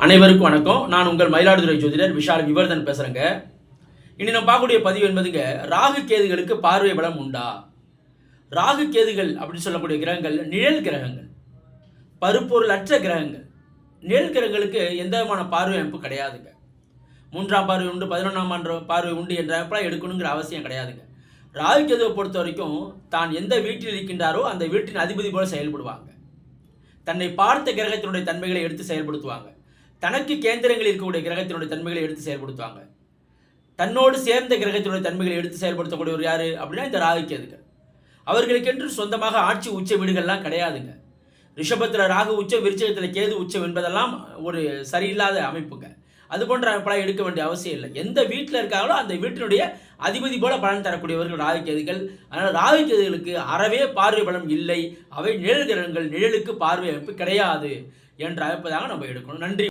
அனைவருக்கும் வணக்கம். நான் உங்கள் மயிலாடுதுறை ஜோதிடர் விஷால் விவர்தன் பேசுகிறேங்க. இனி நம்ம பார்க்கக்கூடிய பதிவு என்பதுங்க, ராகு கேதுகளுக்கு பார்வை பலம் உண்டா? ராகு கேதுகள் அப்படின்னு சொல்லக்கூடிய கிரகங்கள் நிழல் கிரகங்கள், பருப்பொருள் அற்ற கிரகங்கள். நிழல் கிரகங்களுக்கு எந்த விதமான பார்வை அமைப்பு கிடையாதுங்க. 3ஆம் பார்வை உண்டு, 11ஆம் பார்வை உண்டு என்ற அமைப்பெல்லாம் எடுக்கணுங்கிற அவசியம் கிடையாதுங்க. ராகு கேதுவை பொறுத்த வரைக்கும் தான் எந்த வீட்டில் இருக்கின்றாரோ அந்த வீட்டின் அதிபதி போல செயல்படுவாங்க. தன்னை பார்த்த கிரகத்தினுடைய தன்மைகளை எடுத்து செயல்படுத்துவாங்க. தனக்கு கேந்திரங்கள் இருக்கக்கூடிய கிரகத்தினுடைய தன்மைகளை எடுத்து செயல்படுத்துவாங்க. தன்னோடு சேர்ந்த கிரகத்தினுடைய தன்மைகளை எடுத்து செயல்படுத்தக்கூடியவர் யாரு அப்படின்னா இந்த ராகு கேதுகள். அவர்களுக்கென்று சொந்தமாக ஆட்சி உச்ச வீடுகள்லாம் கிடையாதுங்க. ரிஷபத்தில் ராகு உச்சம், விருச்சிகத்தில் கேது உச்சம் என்பதெல்லாம் ஒரு சரியில்லாத அமைப்புங்க. அது போன்ற அமைப்பெல்லாம் எடுக்க வேண்டிய அவசியம் இல்லை. எந்த வீட்டில் இருக்காங்களோ அந்த வீட்டினுடைய அதிபதி போல பலன் தரக்கூடியவர்கள் ராகு கேதுகள். அதனால் ராகு கேதுகளுக்கு அறவே பார்வை பலம் இல்லை. அவை நிழல் கிரகங்கள், நிழலுக்கு பார்வை அமைப்பு கிடையாது என்ற அமைப்பதாக நம்ம எடுக்கணும். நன்றி.